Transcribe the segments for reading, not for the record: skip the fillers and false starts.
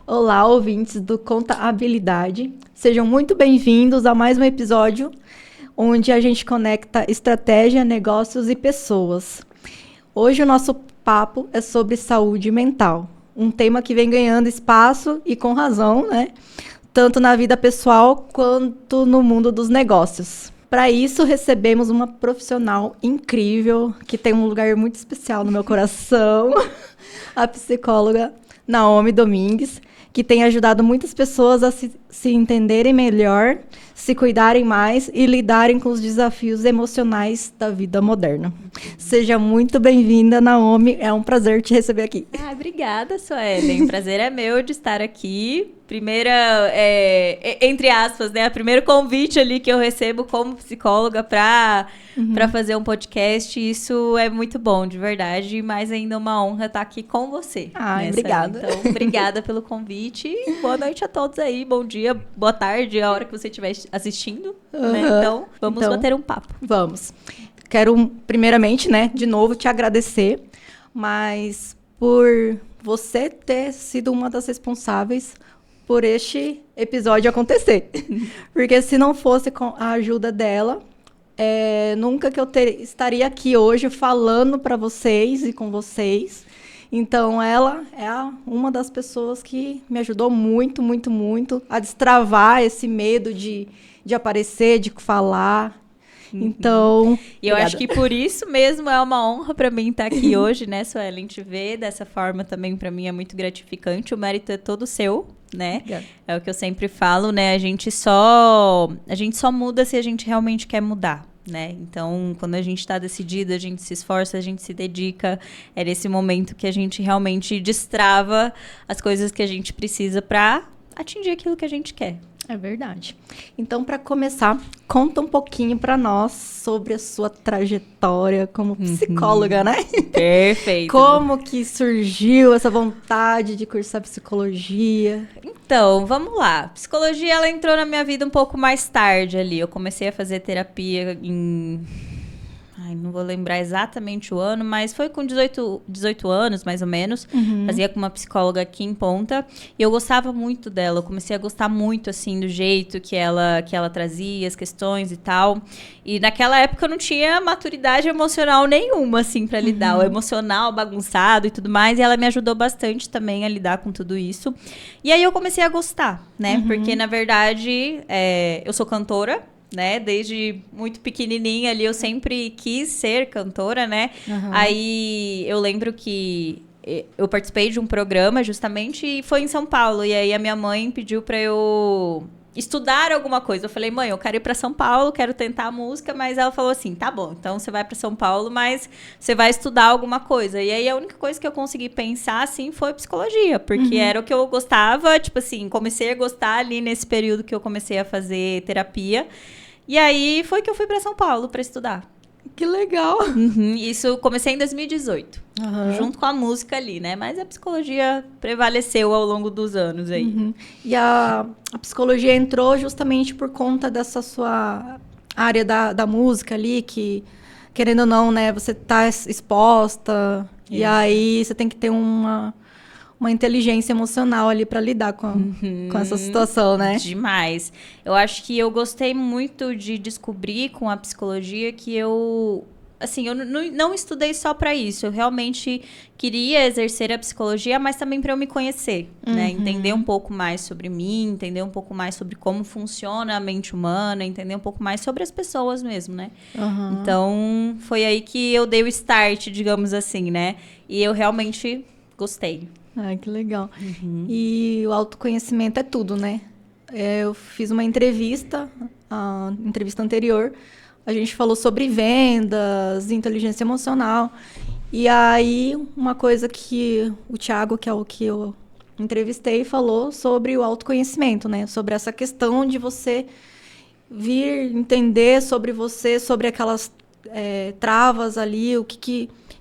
Olá, ouvintes do Contabilidade. Sejam muito bem-vindos a mais um episódio onde a gente conecta estratégia, negócios e pessoas. Hoje o nosso papo é sobre saúde mental, um tema que vem ganhando espaço e com razão, né? Tanto na vida pessoal quanto no mundo dos negócios. Para isso, recebemos uma profissional incrível, que tem um lugar muito especial no meu coração, a psicóloga Naomi Domingues, que tem ajudado muitas pessoas a se entenderem melhor, se cuidarem mais e lidarem com os desafios emocionais da vida moderna. Seja muito bem-vinda, Naomi. É um prazer te receber aqui. Obrigada, Suelen. O prazer é meu de estar aqui. Primeira, entre aspas, né? O primeiro convite ali que eu recebo como psicóloga para fazer um podcast. Isso é muito bom, de verdade. Mas ainda uma honra estar aqui com você. Obrigada. Então, obrigada pelo convite. Boa noite a todos aí. Bom dia, boa tarde, a hora que você estiver assistindo. Né? Então, vamos bater um papo. Vamos. Quero, primeiramente, né, de novo, te agradecer, mas por você ter sido uma das responsáveis por este episódio acontecer. Porque se não fosse com a ajuda dela, nunca que eu estaria aqui hoje falando para vocês e com vocês. Então, ela é uma das pessoas que me ajudou muito, muito, muito a destravar esse medo de aparecer, de falar. Então, e eu acho que por isso mesmo é uma honra para mim estar aqui hoje, né, Suelen? Te ver dessa forma também para mim é muito gratificante. O mérito é todo seu, né? Obrigada. É o que eu sempre falo, né? A gente só muda se a gente realmente quer mudar. Né? Então, quando a gente está decidida, a gente se esforça, a gente se dedica. É nesse momento que a gente realmente destrava as coisas que a gente precisa para atingir aquilo que a gente quer. É verdade. Então, para começar, conta um pouquinho para nós sobre a sua trajetória como psicóloga, né? Perfeito. Como que surgiu essa vontade de cursar psicologia? Então, vamos lá. Psicologia, ela entrou na minha vida um pouco mais tarde ali. Eu comecei a fazer terapia em... não vou lembrar exatamente o ano, mas foi com 18 anos, mais ou menos. Fazia com uma psicóloga aqui em Ponta. E eu gostava muito dela. Eu comecei a gostar muito, assim, do jeito que ela trazia, as questões e tal. E naquela época eu não tinha maturidade emocional nenhuma, assim, pra lidar. O emocional bagunçado e tudo mais. E ela me ajudou bastante também a lidar com tudo isso. E aí eu comecei a gostar, né? Porque, na verdade, eu sou cantora. Né? Desde muito pequenininha ali eu sempre quis ser cantora, né? Aí eu lembro que eu participei de um programa justamente e foi em São Paulo. E aí a minha mãe pediu para eu estudar alguma coisa. Eu falei, mãe, eu quero ir para São Paulo, quero tentar a música, mas ela falou assim, tá bom, então você vai para São Paulo, mas você vai estudar alguma coisa. E aí a única coisa que eu consegui pensar, assim, foi psicologia, porque era o que eu gostava, tipo assim, comecei a gostar ali nesse período que eu comecei a fazer terapia. E aí foi que eu fui para São Paulo para estudar. Que legal! Isso comecei em 2018, junto com a música ali, né? Mas a psicologia prevaleceu ao longo dos anos aí. E a psicologia entrou justamente por conta dessa sua área da música ali, que, querendo ou não, né? Você tá exposta, e aí você tem que ter uma inteligência emocional ali para lidar com essa situação, né? Demais. Eu acho que eu gostei muito de descobrir com a psicologia que eu não estudei só para isso. Eu realmente queria exercer a psicologia, mas também para eu me conhecer, né? Entender um pouco mais sobre mim, entender um pouco mais sobre como funciona a mente humana, entender um pouco mais sobre as pessoas mesmo, né? Então, foi aí que eu dei o start, digamos assim, né? E eu realmente gostei. Ai, que legal. E o autoconhecimento é tudo, né? Eu fiz uma entrevista, a entrevista anterior, a gente falou sobre vendas, inteligência emocional. E aí, uma coisa que o Thiago, que é o que eu entrevistei, falou sobre o autoconhecimento, né? Sobre essa questão de você vir entender sobre você, sobre aquelas travas ali,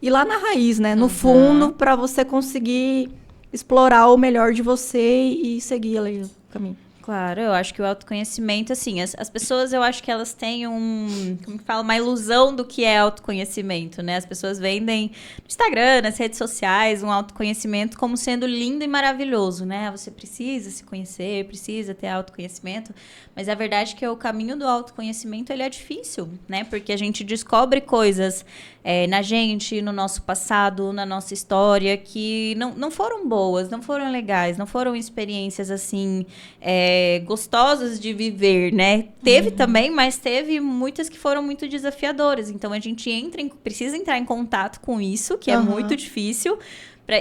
ir lá na raiz, né? No fundo, para você conseguir explorar o melhor de você e seguir ali o caminho. Claro, eu acho que o autoconhecimento, assim, as pessoas, eu acho que elas têm como que fala, uma ilusão do que é autoconhecimento, né? As pessoas vendem no Instagram, nas redes sociais, um autoconhecimento como sendo lindo e maravilhoso, né? Você precisa se conhecer, precisa ter autoconhecimento, mas a verdade é que o caminho do autoconhecimento, ele é difícil, né? Porque a gente descobre coisas na gente, no nosso passado, na nossa história, que não foram boas, não foram legais, não foram experiências, assim, gostosas de viver, né? Teve também, mas teve muitas que foram muito desafiadoras. Então, a gente precisa entrar em contato com isso, que é muito difícil,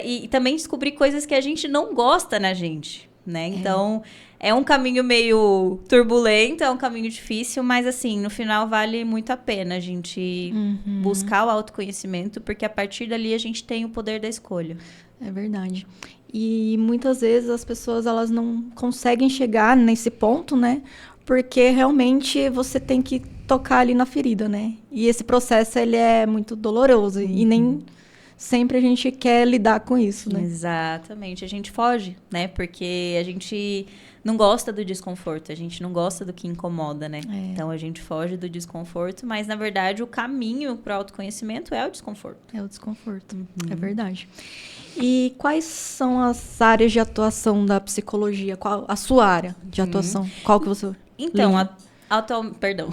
e também descobrir coisas que a gente não gosta na gente, né? Então, é um caminho meio turbulento, é um caminho difícil, mas, assim, no final vale muito a pena a gente buscar o autoconhecimento, porque a partir dali a gente tem o poder da escolha. É verdade. E muitas vezes as pessoas, elas não conseguem chegar nesse ponto, né? Porque realmente você tem que tocar ali na ferida, né? E esse processo, ele é muito doloroso e nem sempre a gente quer lidar com isso, né? Exatamente. A gente foge, né? Porque a gente não gosta do desconforto, a gente não gosta do que incomoda, né? Então, a gente foge do desconforto, mas, na verdade, o caminho para o autoconhecimento é o desconforto. É o desconforto, é verdade. E quais são as áreas de atuação da psicologia? Qual a sua área de atuação? Qual que você... Então, perdão.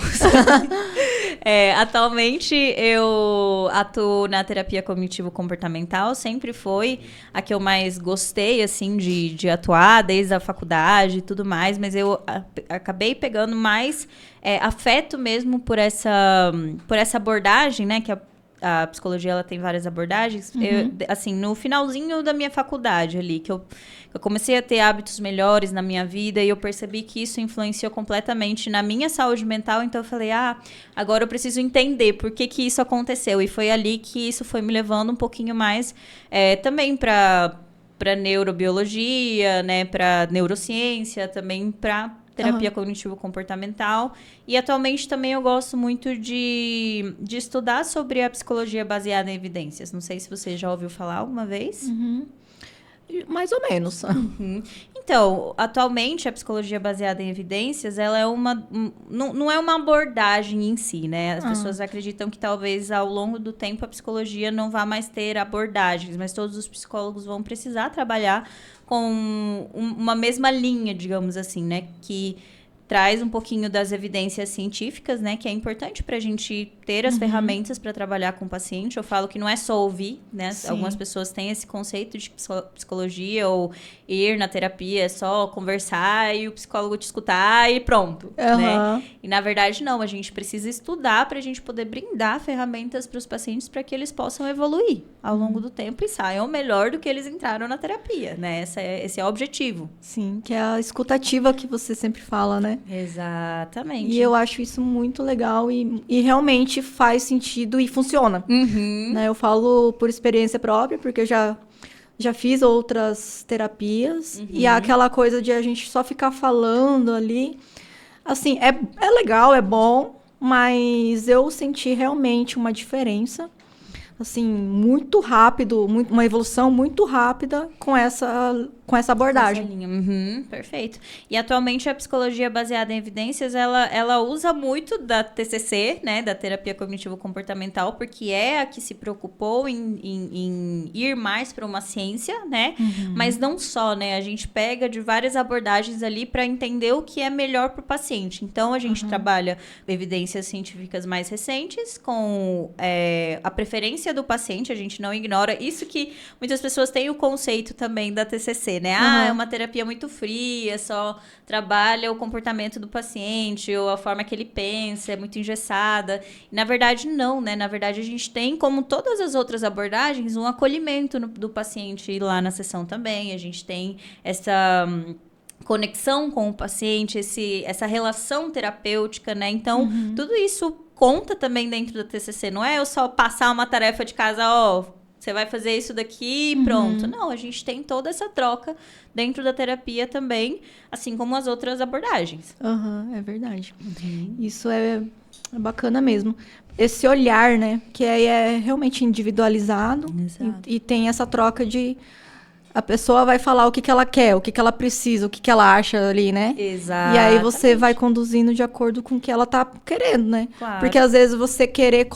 Atualmente eu atuo na terapia cognitivo-comportamental, sempre foi a que eu mais gostei, assim, de atuar, desde a faculdade e tudo mais, mas eu acabei pegando mais afeto mesmo por essa abordagem, né, que a psicologia, ela tem várias abordagens. Assim, no finalzinho da minha faculdade ali, que eu comecei a ter hábitos melhores na minha vida e eu percebi que isso influenciou completamente na minha saúde mental. Então, eu falei, agora eu preciso entender por que isso aconteceu. E foi ali que isso foi me levando um pouquinho mais também para neurobiologia, né, para neurociência, também para terapia cognitivo-comportamental. E atualmente também eu gosto muito de estudar sobre a psicologia baseada em evidências. Não sei se você já ouviu falar alguma vez. Mais ou menos. Então, atualmente a psicologia baseada em evidências, ela é não é uma abordagem em si, né? As pessoas acreditam que talvez ao longo do tempo a psicologia não vá mais ter abordagens, mas todos os psicólogos vão precisar trabalhar com uma mesma linha, digamos assim, né? Que traz um pouquinho das evidências científicas, né? Que é importante para a gente ter as ferramentas para trabalhar com o paciente. Eu falo que não é só ouvir, né? Sim. Algumas pessoas têm esse conceito de psicologia ou ir na terapia é só conversar e o psicólogo te escutar e pronto, né? E na verdade não, a gente precisa estudar para a gente poder brindar ferramentas para os pacientes para que eles possam evoluir ao longo do tempo e saiam melhor do que eles entraram na terapia, né? Esse é o objetivo. Sim, que é a escutativa que você sempre fala, né? Exatamente. E eu acho isso muito legal e realmente faz sentido e funciona. Né? Eu falo por experiência própria, porque eu já fiz outras terapias e aquela coisa de a gente só ficar falando ali, assim, é legal, é bom, mas eu senti realmente uma diferença, assim, muito rápido, uma evolução muito rápida com essa abordagem. Essa linha. Perfeito. E atualmente a psicologia baseada em evidências, ela usa muito da TCC, né, da terapia cognitivo-comportamental, porque é a que se preocupou em ir mais para uma ciência, né? Mas não só, né? A gente pega de várias abordagens ali para entender o que é melhor para o paciente. Então, a gente trabalha evidências científicas mais recentes com a preferência do paciente, a gente não ignora. Isso que muitas pessoas têm o conceito também da TCC, né? É uma terapia muito fria, só trabalha o comportamento do paciente ou a forma que ele pensa, é muito engessada. E, na verdade, não, né? Na verdade, a gente tem, como todas as outras abordagens, um acolhimento do paciente lá na sessão também. A gente tem essa conexão com o paciente, essa relação terapêutica, né? Então, tudo isso conta também dentro da TCC. Não é eu só passar uma tarefa de casa, você vai fazer isso daqui e pronto. Não, a gente tem toda essa troca dentro da terapia também, assim como as outras abordagens. É verdade. Isso é bacana mesmo. Esse olhar, né? Que aí é realmente individualizado e tem essa troca de A pessoa vai falar o que ela quer, o que ela precisa, o que ela acha ali, né? Exato. E aí você vai conduzindo de acordo com o que ela tá querendo, né? Claro. Porque às vezes você querer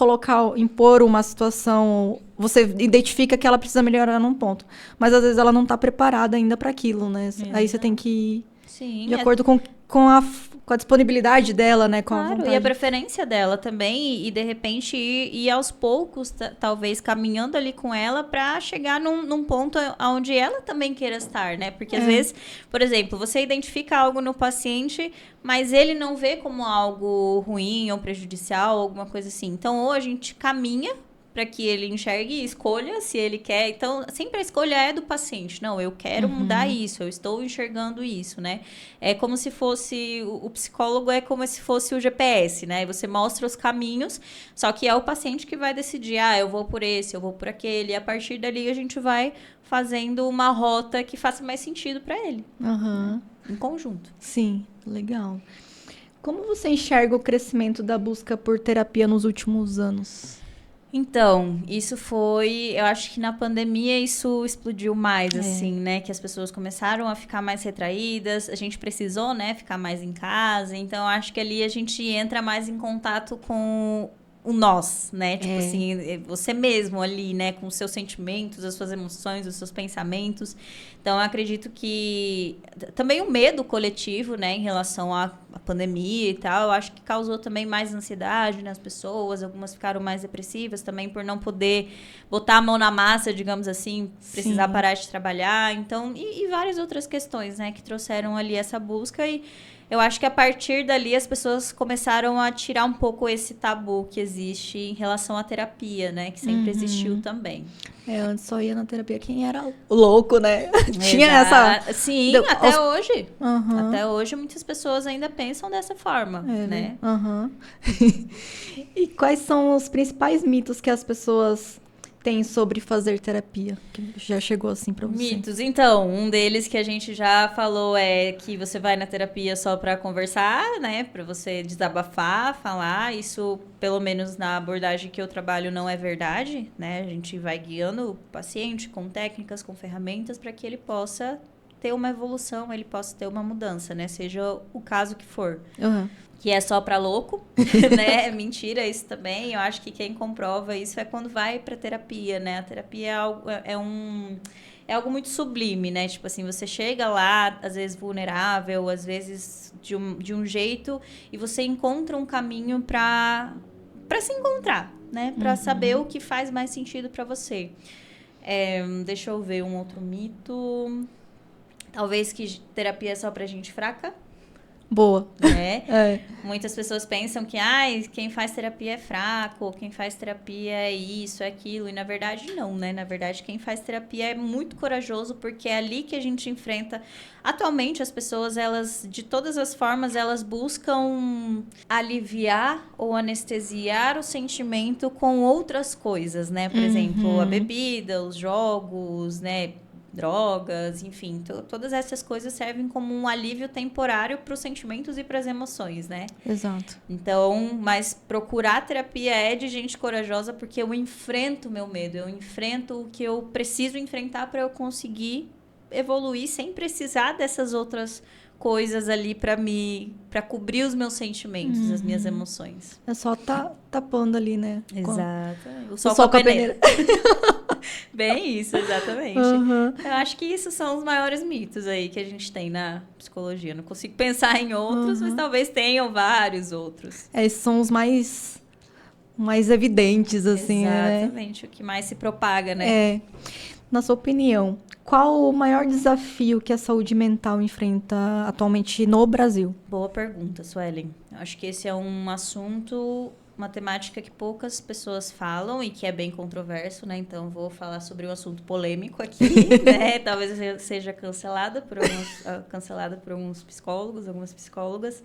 impor uma situação, você identifica que ela precisa melhorar num ponto. Mas às vezes ela não tá preparada ainda para aquilo, né? Aí você tem que ir de acordo com a disponibilidade dela, né? Com a vontade. E a preferência dela também, e de repente ir aos poucos, talvez caminhando ali com ela para chegar num ponto onde ela também queira estar, né? Porque às vezes, por exemplo, você identifica algo no paciente, mas ele não vê como algo ruim ou prejudicial, alguma coisa assim. Então, ou a gente caminha para que ele enxergue e escolha se ele quer. Então, sempre a escolha é do paciente. Não, eu quero mudar isso, eu estou enxergando isso, né? É como se fosse... O psicólogo é como se fosse o GPS, né? Você mostra os caminhos, só que é o paciente que vai decidir, eu vou por esse, eu vou por aquele. E a partir dali, a gente vai fazendo uma rota que faça mais sentido para ele. Uhum. Em conjunto. Sim, legal. Como você enxerga o crescimento da busca por terapia nos últimos anos? Então, isso foi... Eu acho que na pandemia isso explodiu mais, assim, né? Que as pessoas começaram a ficar mais retraídas. A gente precisou, né? Ficar mais em casa. Então, eu acho que ali a gente entra mais em contato com o nós, né? Tipo assim, você mesmo ali, né? Com os seus sentimentos, as suas emoções, os seus pensamentos. Então, eu acredito que... Também o medo coletivo, né? Em relação à pandemia e tal, eu acho que causou também mais ansiedade nas pessoas. Algumas ficaram mais depressivas também por não poder botar a mão na massa, digamos assim, precisar parar de trabalhar. Então, e várias outras questões, né? Que trouxeram ali essa busca e... Eu acho que a partir dali as pessoas começaram a tirar um pouco esse tabu que existe em relação à terapia, né? Que sempre existiu também. Antes só ia na terapia quem era louco, né? Tinha essa... Sim, até hoje. Até hoje muitas pessoas ainda pensam dessa forma, né? E quais são os principais mitos que as pessoas... tem sobre fazer terapia? Que já chegou assim pra você? Mitos. Então, um deles que a gente já falou é que você vai na terapia só pra conversar, né? Pra você desabafar, falar. Isso, pelo menos na abordagem que eu trabalho, não é verdade, né? A gente vai guiando o paciente com técnicas, com ferramentas, para que ele possa ter uma evolução, ele possa ter uma mudança, né? Seja o caso que for. Que é só pra louco, né? Mentira isso também. Eu acho que quem comprova isso é quando vai pra terapia, né? A terapia é algo muito sublime, né? Tipo assim, você chega lá, às vezes vulnerável, às vezes de um jeito, e você encontra um caminho pra se encontrar, né? Pra saber o que faz mais sentido pra você. Deixa eu ver um outro mito. Talvez que terapia é só pra gente fraca. Boa. Né? Muitas pessoas pensam que quem faz terapia é fraco, quem faz terapia é isso, é aquilo. E na verdade não, né? Na verdade, quem faz terapia é muito corajoso, porque é ali que a gente enfrenta. Atualmente, as pessoas, elas, de todas as formas, elas buscam aliviar ou anestesiar o sentimento com outras coisas, né? Por exemplo, a bebida, os jogos, né? Drogas, enfim, todas essas coisas servem como um alívio temporário para os sentimentos e para as emoções, né? Exato. Então, mas procurar terapia é de gente corajosa, porque eu enfrento o meu medo, eu enfrento o que eu preciso enfrentar para eu conseguir evoluir sem precisar dessas outras coisas ali para cobrir os meus sentimentos, as minhas emoções. É só tapando ali, né? Exato. O sol com a peneira. Bem isso, exatamente. Eu acho que isso são os maiores mitos aí que a gente tem na psicologia. Não consigo pensar em outros, mas talvez tenham vários outros. Esses são os mais evidentes, assim, né? Exatamente, o que mais se propaga, né? Na sua opinião, qual o maior desafio que a saúde mental enfrenta atualmente no Brasil? Boa pergunta, Suelen. Eu acho que esse é um assunto, uma temática que poucas pessoas falam e que é bem controverso, né? Então, vou falar sobre um assunto polêmico aqui, né? Talvez eu seja cancelada por alguns psicólogos, algumas psicólogas.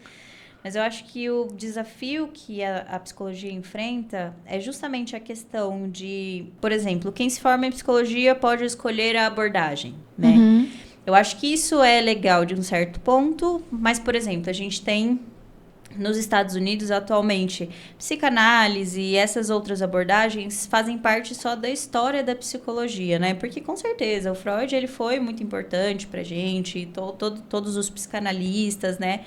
Mas eu acho que o desafio que a psicologia enfrenta é justamente a questão de, por exemplo, quem se forma em psicologia pode escolher a abordagem, né? Eu acho que isso é legal de um certo ponto, mas, por exemplo, a gente tem nos Estados Unidos, atualmente, psicanálise e essas outras abordagens fazem parte só da história da psicologia, né? Porque, com certeza, o Freud, ele foi muito importante pra gente, todos os psicanalistas, né?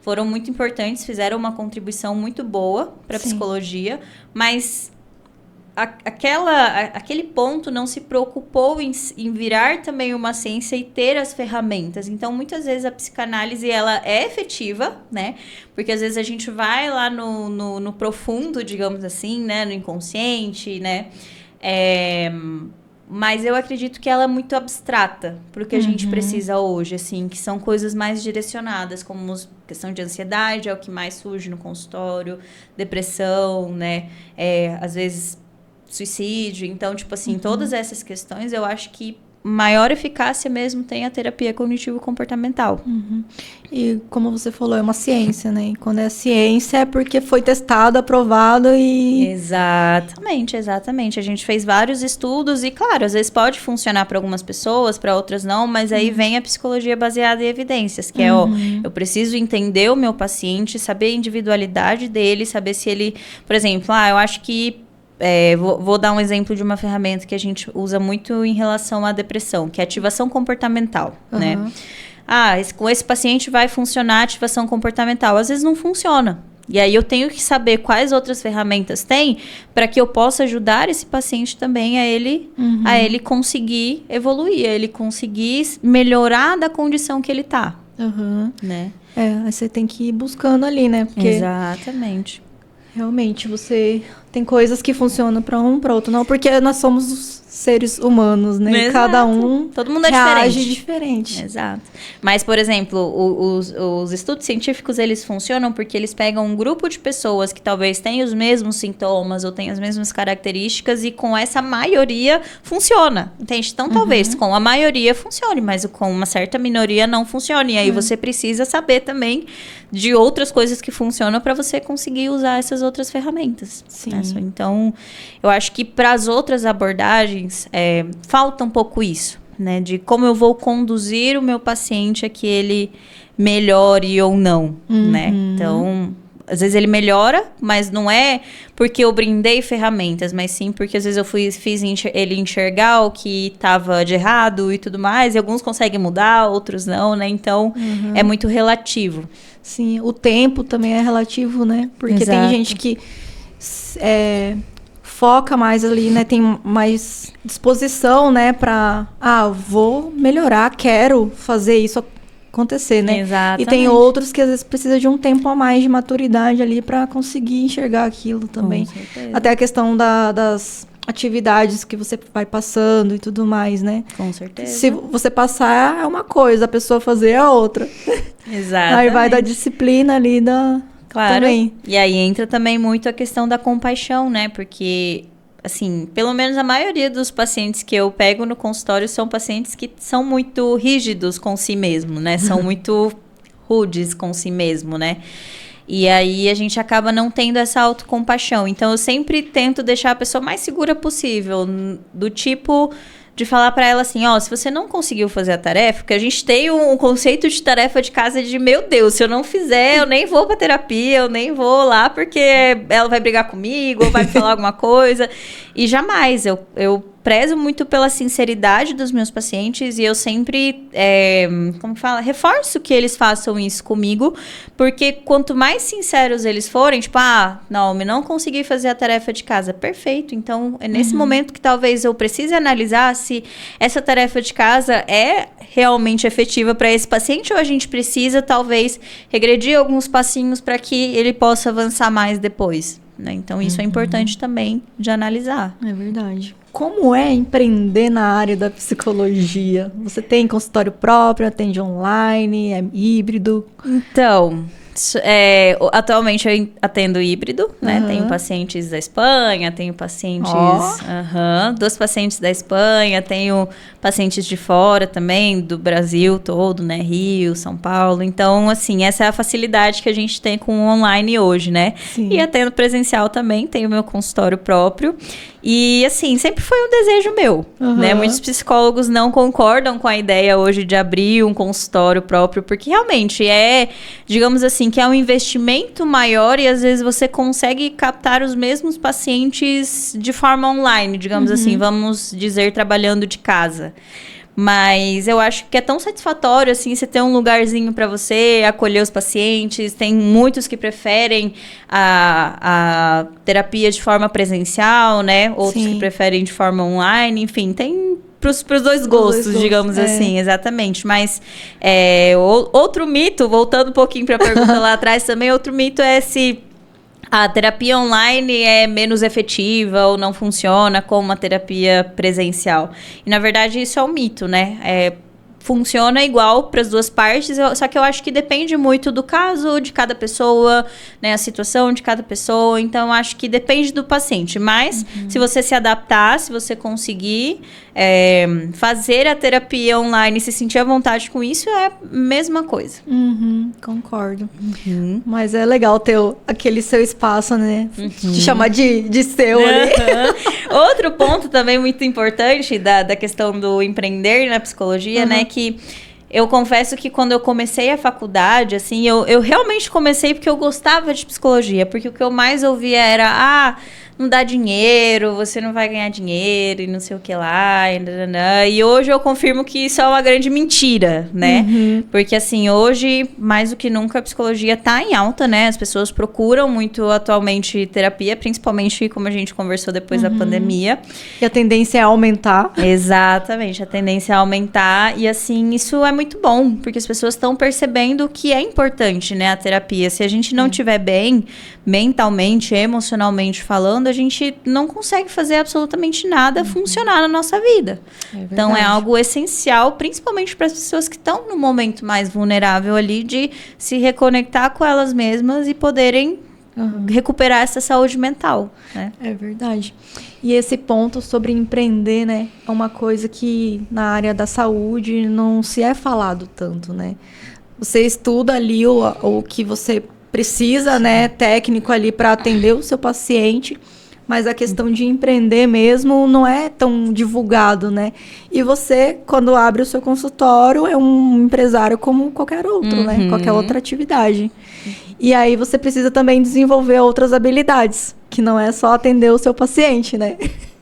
Foram muito importantes, fizeram uma contribuição muito boa para a psicologia, mas aquele ponto não se preocupou em virar também uma ciência e ter as ferramentas. Então, muitas vezes a psicanálise ela é efetiva, né? Porque às vezes a gente vai lá no profundo, digamos assim, né? No inconsciente, né? Mas eu acredito que ela é muito abstrata para o que a gente precisa hoje, assim, que são coisas mais direcionadas, como questão de ansiedade, é o que mais surge no consultório, depressão, né? Às vezes suicídio. Então, tipo assim, todas essas questões, eu acho que maior eficácia mesmo tem a terapia cognitivo-comportamental. E como você falou, é uma ciência, né? E quando é ciência é porque foi testado, aprovado e... Exatamente. A gente fez vários estudos e, claro, às vezes pode funcionar para algumas pessoas, para outras não, mas aí vem a psicologia baseada em evidências, que eu preciso entender o meu paciente, saber a individualidade dele, saber se ele... Por exemplo, eu acho que vou dar um exemplo de uma ferramenta que a gente usa muito em relação à depressão, que é a ativação comportamental, né? Com esse paciente vai funcionar a ativação comportamental. Às vezes não funciona. E aí eu tenho que saber quais outras ferramentas tem para que eu possa ajudar esse paciente também a ele conseguir evoluir, a ele conseguir melhorar da condição que ele está. Né? Aí você tem que ir buscando ali, né? Porque exatamente. Realmente, tem coisas que funcionam para um, para outro não, porque nós somos os seres humanos, né? Exato. Cada um todo mundo é reage diferente. Exato. Mas, por exemplo, os estudos científicos, eles funcionam porque eles pegam um grupo de pessoas que talvez tenham os mesmos sintomas ou tenham as mesmas características e com essa maioria funciona, entende? Então, talvez com a maioria funcione, mas com uma certa minoria não funcione. E aí você precisa saber também de outras coisas que funcionam para você conseguir usar essas outras ferramentas. Sim. Né? Então, eu acho que para as outras abordagens, falta um pouco isso, né? De como eu vou conduzir o meu paciente a que ele melhore ou não, né? Então, às vezes ele melhora, mas não é porque eu brindei ferramentas, mas sim porque às vezes eu fiz ele enxergar o que estava de errado e tudo mais, e alguns conseguem mudar, outros não, né? Então, é muito relativo. Sim, o tempo também é relativo, né? Porque Exato. tem gente que foca mais ali, né? Tem mais disposição, né? Pra, vou melhorar, quero fazer isso acontecer, né? Exatamente. E tem outros que às vezes precisa de um tempo a mais de maturidade ali pra conseguir enxergar aquilo também. Com certeza. Até a questão das atividades que você vai passando e tudo mais, né? Com certeza. Se você passar é uma coisa, a pessoa fazer é outra. Exatamente. Aí vai da disciplina ali Claro. Também. E aí entra também muito a questão da compaixão, né? Porque, assim, pelo menos a maioria dos pacientes que eu pego no consultório são pacientes que são muito rígidos com si mesmo, né? São muito rudes com si mesmo, né? E aí a gente acaba não tendo essa autocompaixão. Então eu sempre tento deixar a pessoa mais segura possível, do tipo de falar pra ela assim, se você não conseguiu fazer a tarefa, porque a gente tem um conceito de tarefa de casa de, meu Deus, se eu não fizer, eu nem vou pra terapia, eu nem vou lá, porque ela vai brigar comigo, ou vai me falar alguma coisa. E jamais, eu prezo muito pela sinceridade dos meus pacientes e eu sempre, reforço que eles façam isso comigo, porque quanto mais sinceros eles forem, tipo, Naomi, não consegui fazer a tarefa de casa, perfeito, então é nesse momento que talvez eu precise analisar se essa tarefa de casa é realmente efetiva para esse paciente ou a gente precisa talvez regredir alguns passinhos para que ele possa avançar mais depois, né? Então isso é importante também de analisar. É verdade. Como é empreender na área da psicologia? Você tem consultório próprio, atende online, é híbrido? Então, atualmente eu atendo híbrido, né? Tenho pacientes da Espanha, tenho pacientes... 2 pacientes da Espanha, tenho pacientes de fora também, do Brasil todo, né? Rio, São Paulo. Então, assim, essa é a facilidade que a gente tem com o online hoje, né? Sim. E atendo presencial também, tenho meu consultório próprio. E, assim, sempre foi um desejo meu, né? Muitos psicólogos não concordam com a ideia hoje de abrir um consultório próprio, porque realmente digamos assim, assim, que é um investimento maior e às vezes você consegue captar os mesmos pacientes de forma online, digamos assim, vamos dizer, trabalhando de casa. Mas eu acho que é tão satisfatório, assim, você ter um lugarzinho para você acolher os pacientes. Tem muitos que preferem a terapia de forma presencial, né? Outros que preferem de forma online. Enfim, tem pros dois gostos, digamos assim, exatamente. Mas outro mito, voltando um pouquinho para a pergunta lá atrás também, outro mito é se a terapia online é menos efetiva ou não funciona como uma terapia presencial. E, na verdade, isso é um mito, né? Funciona igual para as duas partes, só que eu acho que depende muito do caso de cada pessoa, né? A situação de cada pessoa. Então, eu acho que depende do paciente. Mas, se você se adaptar, se você conseguir fazer a terapia online e se sentir à vontade com isso, é a mesma coisa. Concordo. Mas é legal ter aquele seu espaço, né? Te chamar de seu ali. Outro ponto também muito importante da questão do empreender na psicologia, né? Que eu confesso que quando eu comecei a faculdade, assim, eu realmente comecei porque eu gostava de psicologia. Porque o que eu mais ouvia era, não dá dinheiro, você não vai ganhar dinheiro e não sei o que lá. E hoje eu confirmo que isso é uma grande mentira, né? Porque, assim, hoje, mais do que nunca, a psicologia tá em alta, né? As pessoas procuram muito atualmente terapia, principalmente como a gente conversou depois da pandemia. E a tendência é aumentar. Exatamente, a tendência é aumentar. E, assim, isso é muito bom, porque as pessoas estão percebendo que é importante, né, a terapia. Se a gente não estiver bem mentalmente, emocionalmente falando, a gente não consegue fazer absolutamente nada funcionar na nossa vida. Então, é algo essencial, principalmente para as pessoas que estão no momento mais vulnerável ali, de se reconectar com elas mesmas e poderem recuperar essa saúde mental, né? É verdade. E esse ponto sobre empreender, né, é uma coisa que na área da saúde não se é falado tanto, né? Você estuda ali o que você precisa, né, técnico ali para atender o seu paciente, mas a questão de empreender mesmo não é tão divulgado, né? E você, quando abre o seu consultório, é um empresário como qualquer outro, né? Qualquer outra atividade. E aí você precisa também desenvolver outras habilidades, que não é só atender o seu paciente, né?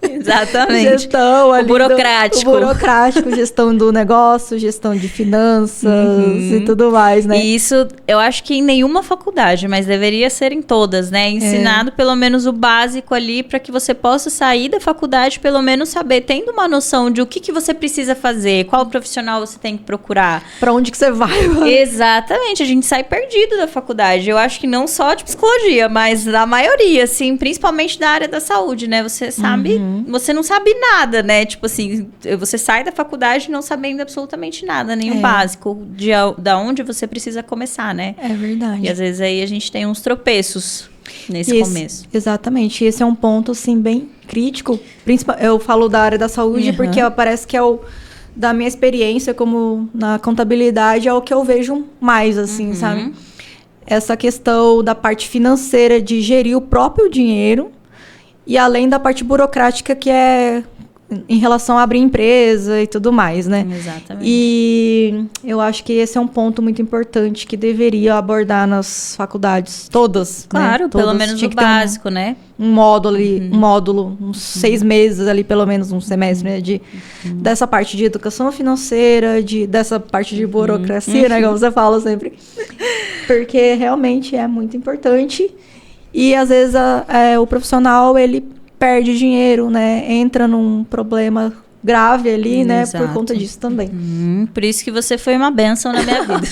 Exatamente. Gestão ali. O burocrático. O burocrático, gestão do negócio, gestão de finanças e tudo mais, né? E isso, eu acho que em nenhuma faculdade, mas deveria ser em todas, né? Ensinado pelo menos o básico ali para que você possa sair da faculdade, pelo menos saber, tendo uma noção de o que você precisa fazer, qual profissional você tem que procurar. Para onde que você vai? Exatamente, a gente sai perdido da faculdade. Eu acho que não só de psicologia, mas da maioria, assim, principalmente da área da saúde, né? Você sabe... Você não sabe nada, né? Tipo assim, você sai da faculdade não sabendo absolutamente nada, nem o básico da onde você precisa começar, né? É verdade. E às vezes aí a gente tem uns tropeços nesse começo. Exatamente. Esse é um ponto, assim, bem crítico. Eu falo da área da saúde porque parece que é da minha experiência como na contabilidade, é o que eu vejo mais, assim, sabe? Essa questão da parte financeira de gerir o próprio dinheiro. E além da parte burocrática, que é em relação a abrir empresa e tudo mais, né? Exatamente. E eu acho que esse é um ponto muito importante que deveria abordar nas faculdades, todas. Claro, né? pelo Todas. menos o básico, né? Um módulo ali, uns 6 meses ali, pelo menos um semestre, né? Dessa parte de educação financeira, dessa parte de burocracia, né? Como você fala sempre. Porque realmente é muito importante. E, às vezes, o profissional, ele perde dinheiro, né? Entra num problema grave ali, né? Por conta disso também. Por isso que você foi uma bênção na minha vida.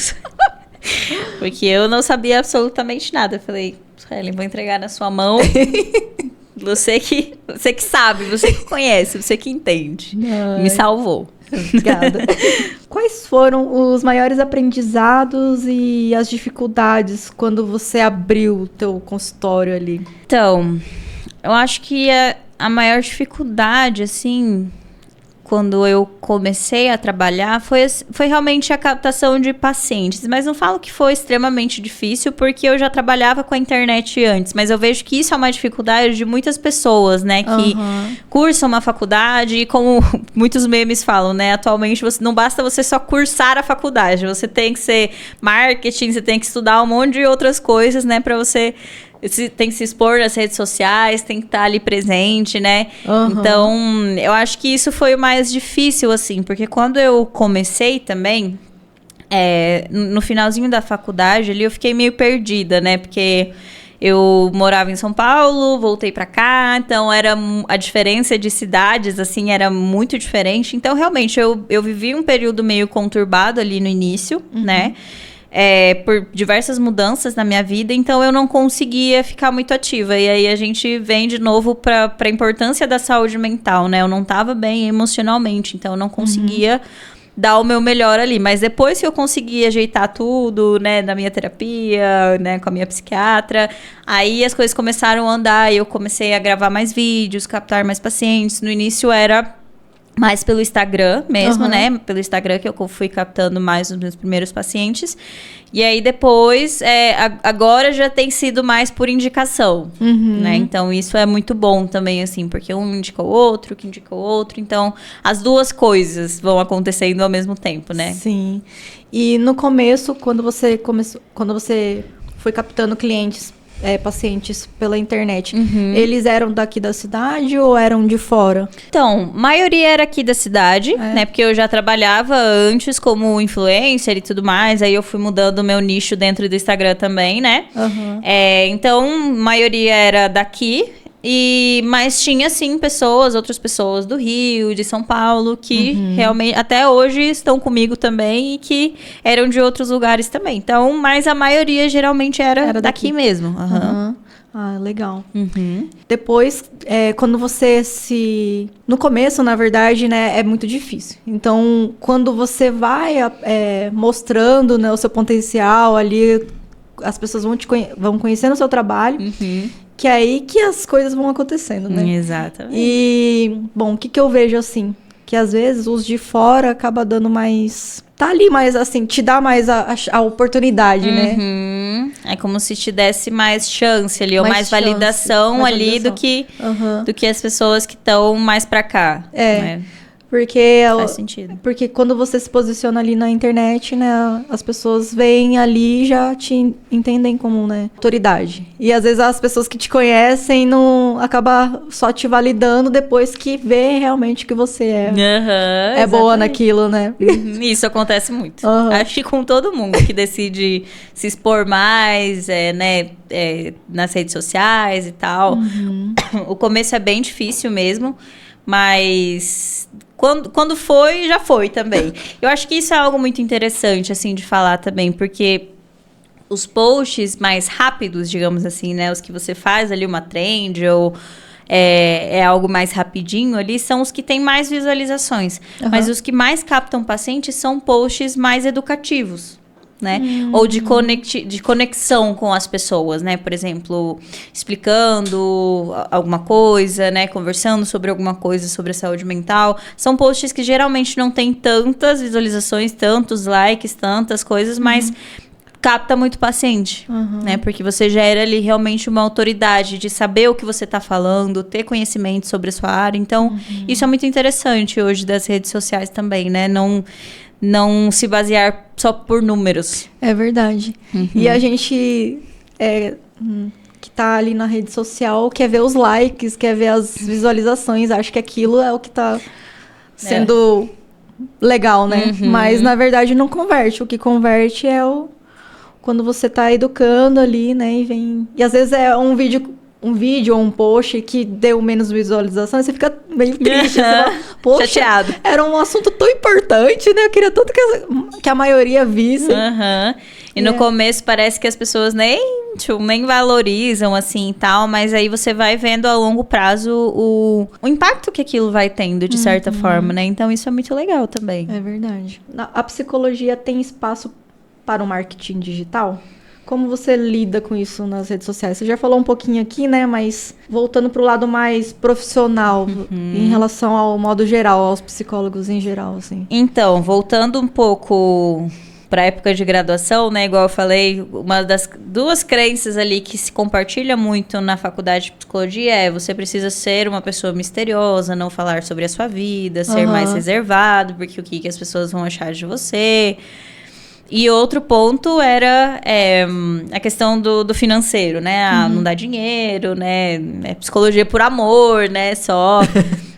Porque eu não sabia absolutamente nada. Eu falei, Suelen, vou entregar na sua mão. Você que sabe, você que conhece, você que entende. Me salvou. Obrigada. Quais foram os maiores aprendizados e as dificuldades quando você abriu o teu consultório ali? Então, eu acho que a maior dificuldade, assim, quando eu comecei a trabalhar foi realmente a captação de pacientes. Mas não falo que foi extremamente difícil, porque eu já trabalhava com a internet antes. Mas eu vejo que isso é uma dificuldade de muitas pessoas, né? Que cursam uma faculdade e, como muitos memes falam, né? Atualmente, não basta você só cursar a faculdade. Você tem que ser marketing, você tem que estudar um monte de outras coisas, né? Para você... tem que se expor nas redes sociais, tem que estar ali presente, né? Então, eu acho que isso foi o mais difícil, assim, porque quando eu comecei também, no finalzinho da faculdade ali, eu fiquei meio perdida, né? Porque eu morava em São Paulo, voltei pra cá, então a diferença de cidades, assim, era muito diferente. Então, realmente, eu vivi um período meio conturbado ali no início, né? Por diversas mudanças na minha vida, então eu não conseguia ficar muito ativa. E aí a gente vem de novo para a importância da saúde mental, né? Eu não estava bem emocionalmente, então eu não conseguia dar o meu melhor ali. Mas depois que eu consegui ajeitar tudo, né, na minha terapia, né, com a minha psiquiatra, aí as coisas começaram a andar e eu comecei a gravar mais vídeos, captar mais pacientes. No início era mais pelo Instagram mesmo, né? Pelo Instagram que eu fui captando mais os meus primeiros pacientes. E aí depois, agora já tem sido mais por indicação, né? Então isso é muito bom também, assim, porque um indica o outro, que indica o outro. Então as duas coisas vão acontecendo ao mesmo tempo, né? Sim. E no começo, quando você foi captando clientes, pacientes pela internet, eles eram daqui da cidade ou eram de fora? Então, maioria era aqui da cidade, né? Porque eu já trabalhava antes como influencer e tudo mais. Aí eu fui mudando o meu nicho dentro do Instagram também, né? Então, maioria era daqui. Mas tinha, sim, outras pessoas do Rio, de São Paulo, que realmente, até hoje, estão comigo também e que eram de outros lugares também. Então, mas a maioria geralmente era daqui mesmo. Ah, legal. Depois, quando você no começo, na verdade, né, é muito difícil. Então, quando você vai mostrando, né, o seu potencial ali, as pessoas vão conhecendo o seu trabalho. Que é aí que as coisas vão acontecendo, né? Exatamente. E, bom, o que eu vejo, assim, que às vezes os de fora acaba dando mais... Tá ali mais, assim, te dá mais a oportunidade, né? É como se te desse mais chance ali, ou mais validação ali do que as pessoas que estão mais pra cá. Né? Porque faz sentido. Porque quando você se posiciona ali na internet, né, as pessoas veem ali e já te entendem como, né, autoridade. E às vezes as pessoas que te conhecem não acabam só te validando depois que vê realmente que você é boa naquilo, né? Isso acontece muito. Acho que com todo mundo que decide se expor mais, né, nas redes sociais e tal. O começo é bem difícil mesmo, mas quando foi, já foi também. Eu acho que isso é algo muito interessante, assim, de falar também, porque os posts mais rápidos, digamos assim, né, os que você faz ali uma trend ou algo mais rapidinho ali, são os que têm mais visualizações. Mas os que mais captam pacientes são posts mais educativos. Né? Ou de conexão com as pessoas, né? Por exemplo, explicando alguma coisa, né? Conversando sobre alguma coisa sobre a saúde mental. São posts que geralmente não tem tantas visualizações, tantos likes, tantas coisas, mas capta muito paciente, né? Porque você gera ali realmente uma autoridade de saber o que você está falando, ter conhecimento sobre a sua área. Então, isso é muito interessante hoje das redes sociais também, né? Não se basear só por números. É verdade. E a gente que tá ali na rede social quer ver os likes, quer ver as visualizações. Acho que aquilo é o que tá sendo legal, né? Mas, na verdade, não converte. O que converte é quando você tá educando ali, né? E às vezes é um vídeo ou um post que deu menos visualização, e você fica meio triste. Você fala, poxa, chateado. Era um assunto tão importante, né? Eu queria tanto que a maioria visse. E no começo parece que as pessoas nem valorizam, assim, e tal, mas aí você vai vendo a longo prazo o impacto que aquilo vai tendo, de certa forma, né? Então isso é muito legal também. É verdade. A psicologia tem espaço para o marketing digital? Como você lida com isso nas redes sociais? Você já falou um pouquinho aqui, né? Mas voltando para o lado mais profissional, em relação ao modo geral, aos psicólogos em geral, assim. Então, voltando um pouco para a época de graduação, né? Igual eu falei, uma das duas crenças ali que se compartilha muito na faculdade de psicologia é: você precisa ser uma pessoa misteriosa, não falar sobre a sua vida, ser mais reservado, porque o que as pessoas vão achar de você. E outro ponto era a questão do financeiro, né? Não dá dinheiro, né? É psicologia por amor, né? Só.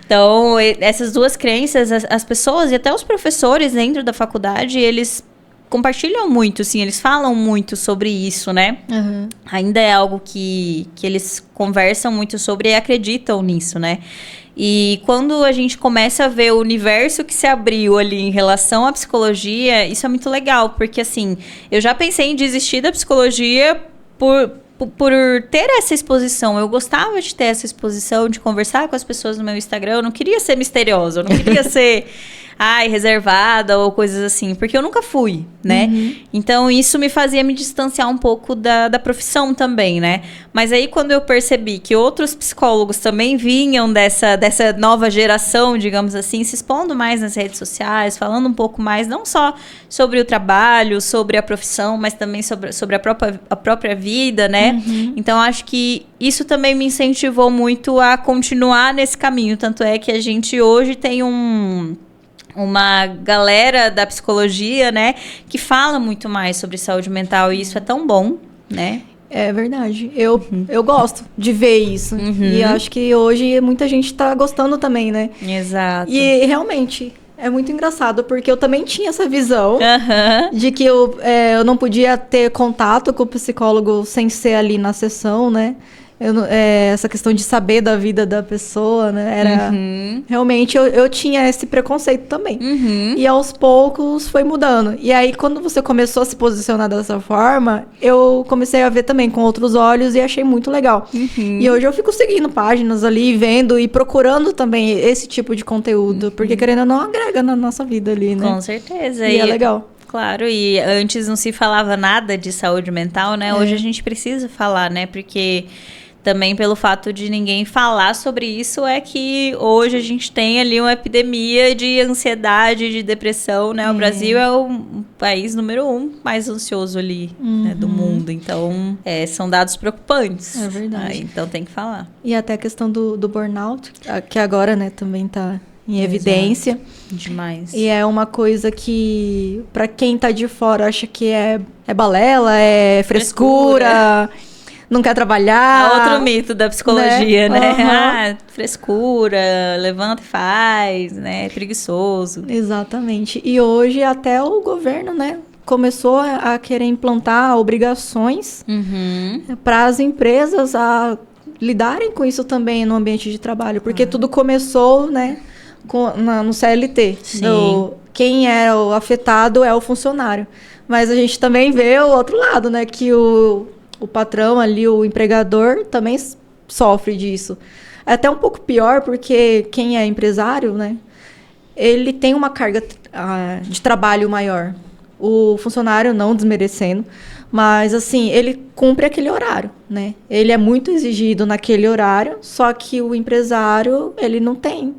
Então, essas duas crenças, as pessoas e até os professores dentro da faculdade, eles compartilham muito, assim, eles falam muito sobre isso, né? Ainda é algo que eles conversam muito sobre e acreditam nisso, né? E quando a gente começa a ver o universo que se abriu ali em relação à psicologia, isso é muito legal, porque assim, eu já pensei em desistir da psicologia por ter essa exposição. Eu gostava de ter essa exposição, de conversar com as pessoas no meu Instagram. Eu não queria ser misteriosa, eu não queria ser reservada ou coisas assim, porque eu nunca fui, né? Então, isso me fazia me distanciar um pouco da profissão também, né? Mas aí, quando eu percebi que outros psicólogos também vinham dessa nova geração, digamos assim, se expondo mais nas redes sociais, falando um pouco mais, não só sobre o trabalho, sobre a profissão, mas também sobre a própria vida, né? Então, acho que isso também me incentivou muito a continuar nesse caminho. Tanto é que a gente hoje tem uma galera da psicologia, né, que fala muito mais sobre saúde mental, e isso é tão bom, né? É verdade. Eu gosto de ver isso. E acho que hoje muita gente está gostando também, né? Exato. E realmente é muito engraçado, porque eu também tinha essa visão de que eu não podia ter contato com o psicólogo sem ser ali na sessão, né? Essa questão de saber da vida da pessoa, né? Era realmente eu tinha esse preconceito também. E aos poucos foi mudando. E aí, quando você começou a se posicionar dessa forma, eu comecei a ver também com outros olhos e achei muito legal. E hoje eu fico seguindo páginas ali, vendo e procurando também esse tipo de conteúdo, porque querendo ou não agrega na nossa vida ali, né? Com certeza. E é legal. Claro, e antes não se falava nada de saúde mental, né? Hoje a gente precisa falar, né? Porque também pelo fato de ninguém falar sobre isso é que hoje a gente tem ali uma epidemia de ansiedade, de depressão, né? O Brasil é o país número 1 mais ansioso ali, né, do mundo. Então, são dados preocupantes. É verdade. Então tem que falar. E até a questão do burnout, que agora, né, também tá em evidência. Demais. E é uma coisa que, pra quem tá de fora, acha que é balela, é frescura, não quer trabalhar. Outro mito da psicologia, né? Frescura, levanta e faz, né? Preguiçoso. Exatamente. E hoje até o governo, né, começou a querer implantar obrigações para as empresas a lidarem com isso também no ambiente de trabalho. Porque tudo começou, né, no CLT. Quem é o afetado é o funcionário. Mas a gente também vê o outro lado, né, que o patrão ali, o empregador, também sofre disso. É até um pouco pior, porque quem é empresário, né, ele tem uma carga de trabalho maior. O funcionário, não desmerecendo, mas assim, ele cumpre aquele horário, né? Ele é muito exigido naquele horário, só que o empresário, ele não tem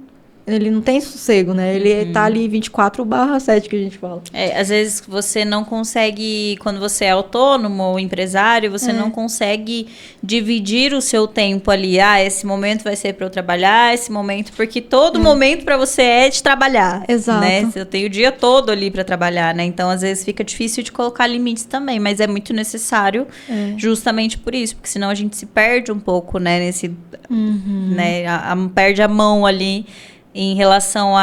sossego, né? Ele tá ali 24/7, que a gente fala. Às vezes você não consegue, quando você é autônomo ou empresário, você não consegue dividir o seu tempo ali. Esse momento vai ser para eu trabalhar, esse momento, porque todo momento para você é de trabalhar. Exato. Né? Eu tenho o dia todo ali para trabalhar, né? Então, às vezes fica difícil de colocar limites também, mas é muito necessário justamente por isso, porque senão a gente se perde um pouco, né? Nesse, né? Perde a mão ali em relação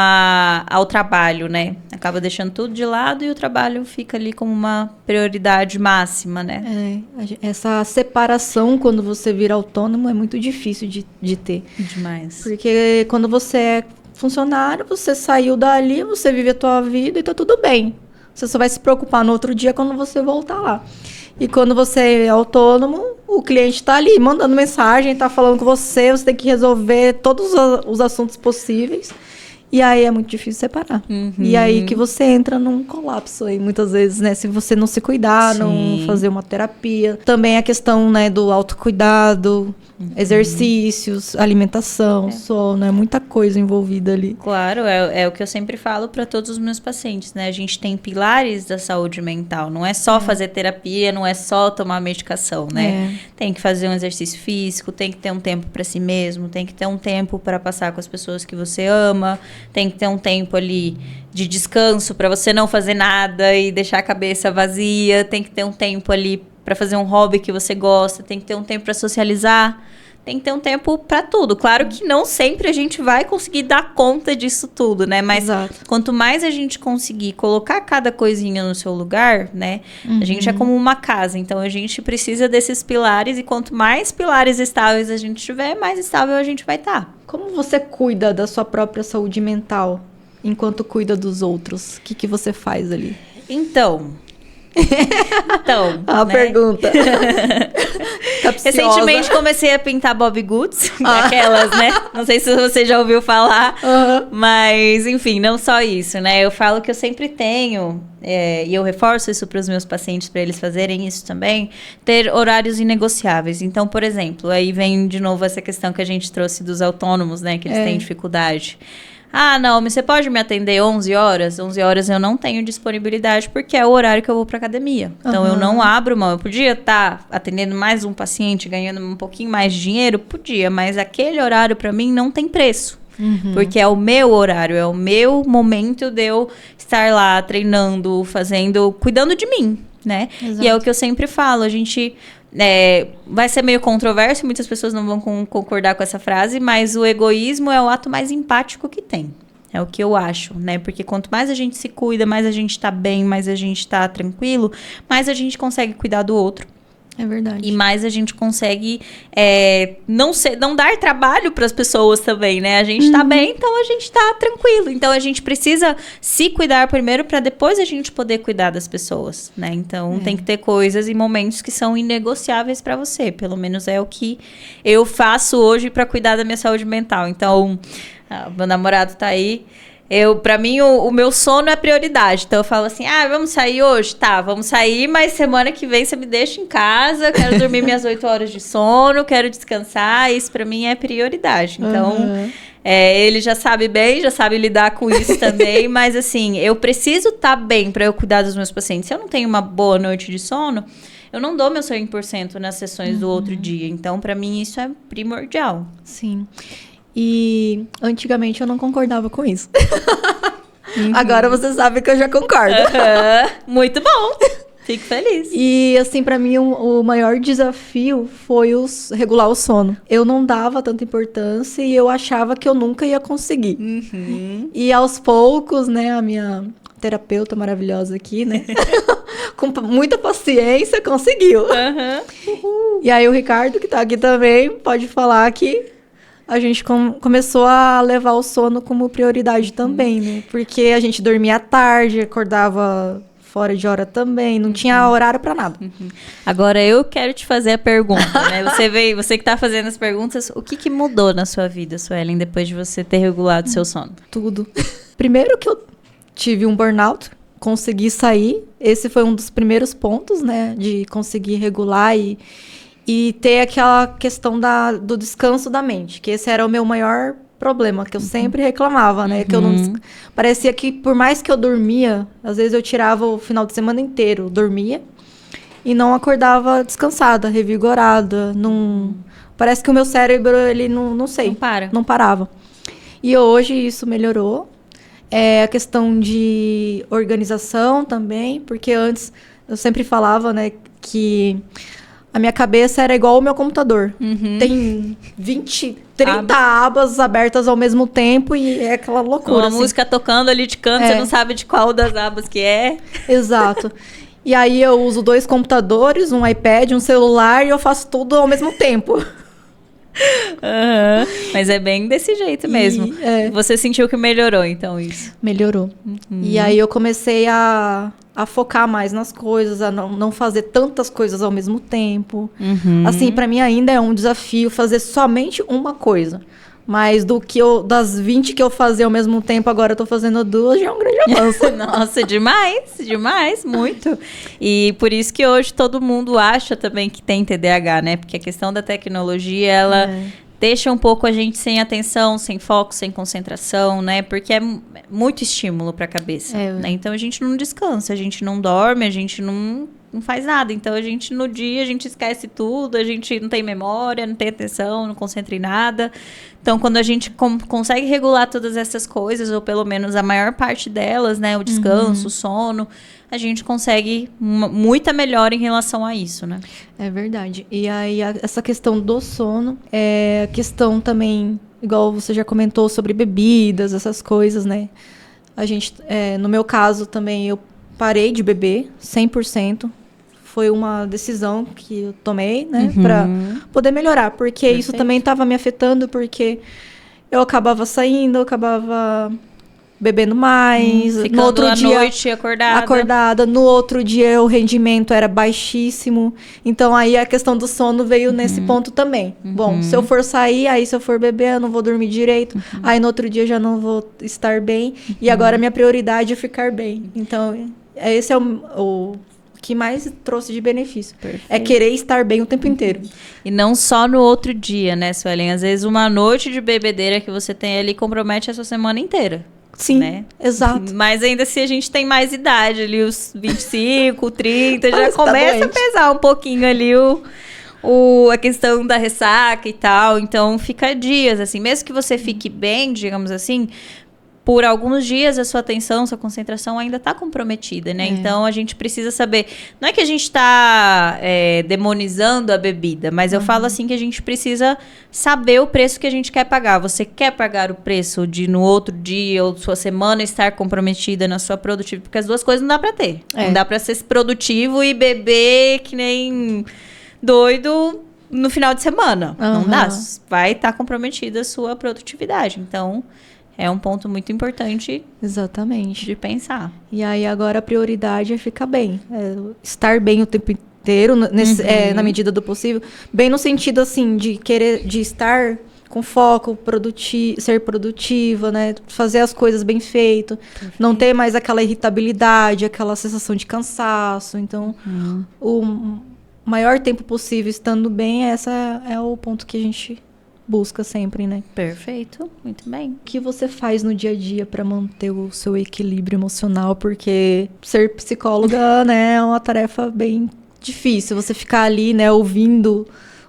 ao trabalho, né? Acaba deixando tudo de lado e o trabalho fica ali como uma prioridade máxima, né? Essa separação, quando você vira autônomo, é muito difícil de ter. Demais. Porque quando você é funcionário, você saiu dali, você vive a tua vida e tá tudo bem. Você só vai se preocupar no outro dia quando você voltar lá. E quando você é autônomo, o cliente está ali mandando mensagem, está falando com você tem que resolver todos os assuntos possíveis. E aí é muito difícil separar. E aí que você entra num colapso aí, muitas vezes, né? Se você não se cuidar, não fazer uma terapia. Também a questão, né, do autocuidado, exercícios, alimentação, sono, é muita coisa envolvida ali. Claro, é o que eu sempre falo para todos os meus pacientes, né? A gente tem pilares da saúde mental. Não é só fazer terapia, não é só tomar medicação, né? Tem que fazer um exercício físico, tem que ter um tempo para si mesmo, tem que ter um tempo para passar com as pessoas que você ama, tem que ter um tempo ali de descanso para você não fazer nada e deixar a cabeça vazia, tem que ter um tempo ali para fazer um hobby que você gosta, tem que ter um tempo para socializar, tem que ter um tempo para tudo. Claro que não sempre a gente vai conseguir dar conta disso tudo, né? Mas quanto mais a gente conseguir colocar cada coisinha no seu lugar, né? A gente é como uma casa, então a gente precisa desses pilares e quanto mais pilares estáveis a gente tiver, mais estável a gente vai estar. Como você cuida da sua própria saúde mental enquanto cuida dos outros? O que você faz ali? Então, a né? Pergunta. Recentemente comecei a pintar Bobbie Goods, aquelas, né? Não sei se você já ouviu falar, mas enfim, não só isso, né? Eu falo que eu sempre tenho, e eu reforço isso para os meus pacientes, para eles fazerem isso também, ter horários inegociáveis. Então, por exemplo, aí vem de novo essa questão que a gente trouxe dos autônomos, né? Que eles têm dificuldade. Ah, Naomi, você pode me atender 11 horas? 11 horas eu não tenho disponibilidade porque é o horário que eu vou para academia. Então, eu não abro mão. Eu podia estar atendendo mais um paciente, ganhando um pouquinho mais de dinheiro? Podia, mas aquele horário para mim não tem preço. Porque é o meu horário, é o meu momento de eu estar lá treinando, fazendo, cuidando de mim, né? Exato. E é o que eu sempre falo, a gente... vai ser meio controverso, muitas pessoas não vão concordar com essa frase, mas o egoísmo é o ato mais empático que tem. É o que eu acho, né? Porque quanto mais a gente se cuida, mais a gente tá bem, mais a gente tá tranquilo, mais a gente consegue cuidar do outro. É verdade. E mais a gente consegue não dar trabalho para as pessoas também, né? A gente tá bem, então a gente tá tranquilo. Então a gente precisa se cuidar primeiro para depois a gente poder cuidar das pessoas, né? Então tem que ter coisas e momentos que são inegociáveis para você. Pelo menos é o que eu faço hoje para cuidar da minha saúde mental. Então, meu namorado tá aí. Pra mim, o meu sono é prioridade. Então, eu falo assim, vamos sair hoje? Tá, vamos sair, mas semana que vem você me deixa em casa, quero dormir minhas 8 horas de sono, quero descansar, isso pra mim é prioridade. Então, ele já sabe bem, já sabe lidar com isso também, mas assim, eu preciso estar bem pra eu cuidar dos meus pacientes. Se eu não tenho uma boa noite de sono, eu não dou meu 100% nas sessões do outro dia. Então, pra mim, isso é primordial. Sim. E antigamente eu não concordava com isso. Agora você sabe que eu já concordo. Muito bom. Fico feliz. E assim, pra mim o maior desafio foi regular o sono. Eu não dava tanta importância e eu achava que eu nunca ia conseguir. E aos poucos, né, a minha terapeuta maravilhosa aqui, né, com muita paciência, conseguiu. E aí o Ricardo, que tá aqui também, pode falar que a gente começou a levar o sono como prioridade também, né? Porque a gente dormia tarde, acordava fora de hora também, não tinha horário pra nada. Agora eu quero te fazer a pergunta, né? Você que tá fazendo as perguntas, o que mudou na sua vida, Suelen, depois de você ter regulado o seu sono? Tudo. Primeiro que eu tive um burnout, consegui sair, esse foi um dos primeiros pontos, né? De conseguir regular e ter aquela questão do descanso da mente, que esse era o meu maior problema, que eu sempre reclamava, né? Que eu não parecia que, por mais que eu dormia, às vezes eu tirava o final de semana inteiro, dormia, e não acordava descansada, revigorada, parece que o meu cérebro, ele não sei, não parava. E hoje isso melhorou. A questão de organização também, porque antes eu sempre falava, né, que a minha cabeça era igual ao meu computador. Tem 20, 30 abas abertas ao mesmo tempo e é aquela loucura. Uma música tocando ali de canto, você não sabe de qual das abas que é. Exato. E aí eu uso 2 computadores, um iPad, um celular e eu faço tudo ao mesmo tempo. Mas é bem desse jeito mesmo. Você sentiu que melhorou, então, isso? Melhorou. E aí eu comecei a focar mais nas coisas, a não fazer tantas coisas ao mesmo tempo. Assim, pra mim ainda é um desafio fazer somente uma coisa. Mas das 20 que eu fazia ao mesmo tempo, agora eu tô fazendo 2, já é um grande avanço. Nossa, demais, muito. E por isso que hoje todo mundo acha também que tem TDAH, né? Porque a questão da tecnologia, ela deixa um pouco a gente sem atenção, sem foco, sem concentração, né? Porque é muito estímulo para a cabeça, né? Então a gente não descansa, a gente não dorme, a gente não faz nada. Então, no dia, a gente esquece tudo, a gente não tem memória, não tem atenção, não concentra em nada. Então, quando a gente consegue regular todas essas coisas, ou pelo menos a maior parte delas, né? O descanso, o sono, a gente consegue muita melhora em relação a isso, né? É verdade. E aí, essa questão do sono, a questão também, igual você já comentou, sobre bebidas, essas coisas, né? A gente, no meu caso também, eu parei de beber 100%. Foi uma decisão que eu tomei, né, para poder melhorar, porque isso também estava me afetando, porque eu acabava saindo, eu acabava bebendo mais, ficando no outro dia noite acordada, no outro dia o rendimento era baixíssimo, então aí a questão do sono veio nesse ponto também. Bom, se eu for sair, aí se eu for beber, eu não vou dormir direito, aí no outro dia eu já não vou estar bem, e agora a minha prioridade é ficar bem. Então, esse é o que mais trouxe de benefício. Perfeito. É querer estar bem o tempo inteiro. E não só no outro dia, né, Suelen? Às vezes uma noite de bebedeira que você tem ali compromete a sua semana inteira. Sim, né? Exato. Mas ainda se a gente tem mais idade, ali os 25, 30, já começa a pesar um pouquinho ali a questão da ressaca e tal. Então, fica dias, assim. Mesmo que você fique bem, digamos assim, por alguns dias a sua atenção, sua concentração ainda está comprometida, né? Então, a gente precisa saber... Não é que a gente está demonizando a bebida, mas eu falo assim que a gente precisa saber o preço que a gente quer pagar. Você quer pagar o preço de no outro dia ou sua semana estar comprometida na sua produtividade? Porque as duas coisas não dá para ter. Não dá para ser produtivo e beber que nem doido no final de semana. Não dá. Vai estar comprometida a sua produtividade. Então... é um ponto muito importante. Exatamente. De pensar. E aí agora a prioridade é ficar bem. Estar bem o tempo inteiro, na medida do possível. Bem no sentido, assim, de estar com foco, ser produtiva, né? Fazer as coisas bem feito. Perfeito. Não ter mais aquela irritabilidade, aquela sensação de cansaço. Então, o maior tempo possível estando bem, esse é o ponto que a gente... busca sempre, né? Perfeito, muito bem. O que você faz no dia a dia para manter o seu equilíbrio emocional? Porque ser psicóloga, né, é uma tarefa bem difícil. Você ficar ali, né, ouvindo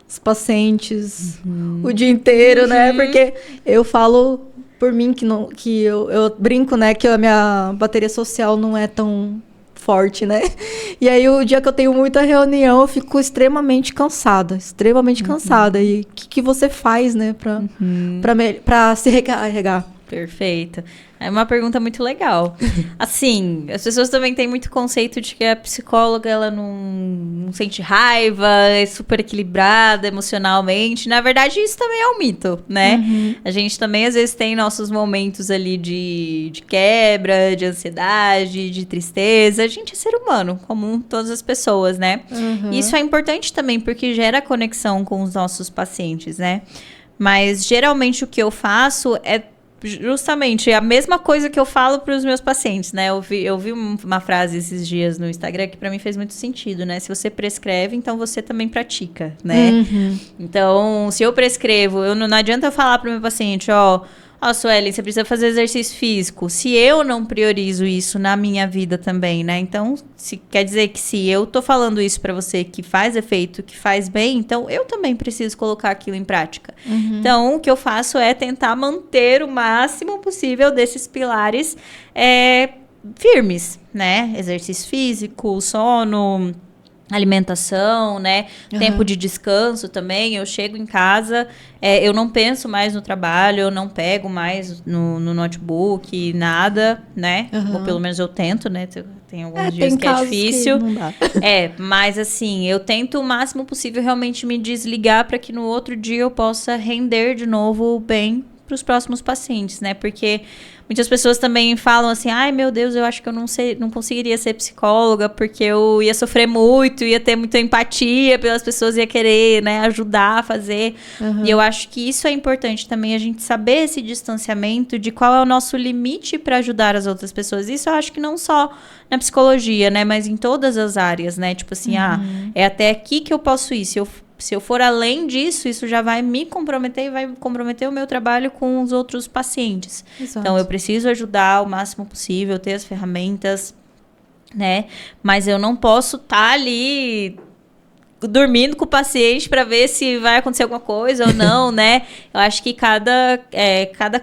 os pacientes o dia inteiro, né? Porque eu falo por mim que eu brinco, né, que a minha bateria social não é tão forte, né? E aí, o dia que eu tenho muita reunião, eu fico extremamente cansada. E o que você faz, né? Pra se recarregar? Perfeito. É uma pergunta muito legal. Assim, as pessoas também têm muito conceito de que a psicóloga, ela não sente raiva, é super equilibrada emocionalmente. Na verdade, isso também é um mito, né? A gente também, às vezes, tem nossos momentos ali de quebra, de ansiedade, de tristeza. A gente é ser humano, como todas as pessoas, né? E isso é importante também, porque gera conexão com os nossos pacientes, né? Mas, geralmente, o que eu faço é justamente a mesma coisa que eu falo para os meus pacientes, né? Eu vi uma frase esses dias no Instagram que para mim fez muito sentido, né? Se você prescreve, então você também pratica, né? Então, se eu prescrevo, não adianta eu falar para o meu paciente, Suelen, você precisa fazer exercício físico. Se eu não priorizo isso na minha vida também, né? Então, quer dizer que se eu tô falando isso pra você que faz efeito, que faz bem, então eu também preciso colocar aquilo em prática. Então, o que eu faço é tentar manter o máximo possível desses pilares firmes, né? Exercício físico, sono, alimentação, né? Tempo de descanso também. Eu chego em casa, eu não penso mais no trabalho, eu não pego mais no notebook, nada, né? Ou pelo menos eu tento, né? Tem alguns dias que é difícil. Que não dá. Mas assim, eu tento o máximo possível realmente me desligar para que no outro dia eu possa render de novo bem os próximos pacientes, né? Porque muitas pessoas também falam assim, ai meu Deus, eu acho que eu não conseguiria ser psicóloga porque eu ia sofrer muito, ia ter muita empatia pelas pessoas, ia querer, né, ajudar a fazer. E eu acho que isso é importante também, a gente saber esse distanciamento de qual é o nosso limite para ajudar as outras pessoas. Isso eu acho que não só na psicologia, né, mas em todas as áreas, né? Tipo assim, é até aqui que eu posso ir. Se eu for além disso, isso já vai me comprometer e vai comprometer o meu trabalho com os outros pacientes. Exato. Então, eu preciso ajudar o máximo possível, ter as ferramentas, né? Mas eu não posso estar ali dormindo com o paciente para ver se vai acontecer alguma coisa ou não, né? Eu acho que cada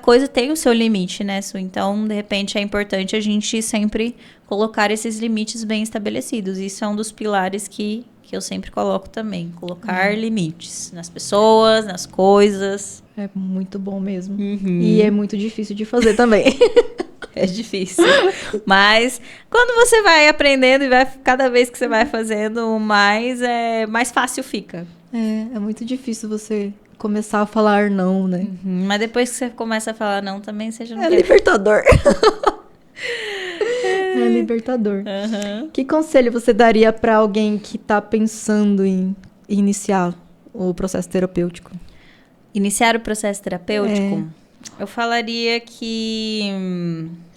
coisa tem o seu limite, né, Su? Então, de repente, é importante a gente sempre colocar esses limites bem estabelecidos. Isso é um dos pilares que eu sempre coloco também. Colocar limites nas pessoas, nas coisas. É muito bom mesmo. E é muito difícil de fazer também. É difícil. Mas quando você vai aprendendo e cada vez que você vai fazendo mais fácil fica. É muito difícil você começar a falar não, né? Mas depois que você começa a falar não também, você já não quer. Libertador. É libertador. Que conselho você daria para alguém que está pensando em iniciar o processo terapêutico? Iniciar o processo terapêutico? Eu falaria que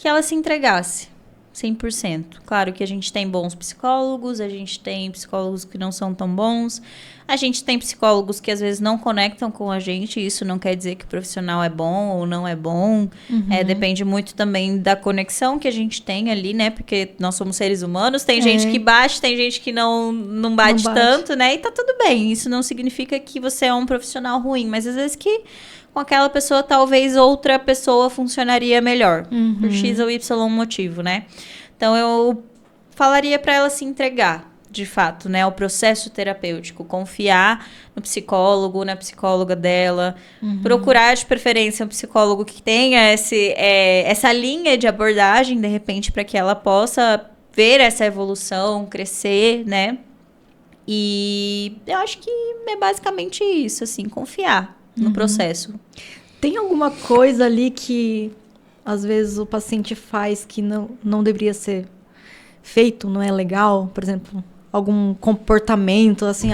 ela se entregasse 100%. Claro que a gente tem bons psicólogos, a gente tem psicólogos que não são tão bons, a gente tem psicólogos que às vezes não conectam com a gente, isso não quer dizer que o profissional é bom ou não é bom, depende muito também da conexão que a gente tem ali, né, porque nós somos seres humanos, tem gente que bate, tem gente que não bate tanto, né, e tá tudo bem, isso não significa que você é um profissional ruim, mas às vezes que com aquela pessoa, talvez outra pessoa funcionaria melhor, por X ou Y motivo, né? Então, eu falaria para ela se entregar, de fato, né? Ao processo terapêutico, confiar no psicólogo, na psicóloga dela, procurar, de preferência, um psicólogo que tenha essa linha de abordagem, de repente, para que ela possa ver essa evolução, crescer, né? E eu acho que é basicamente isso, assim, confiar no processo. Tem alguma coisa ali que às vezes o paciente faz que não deveria ser feito, não é legal? Por exemplo, algum comportamento assim,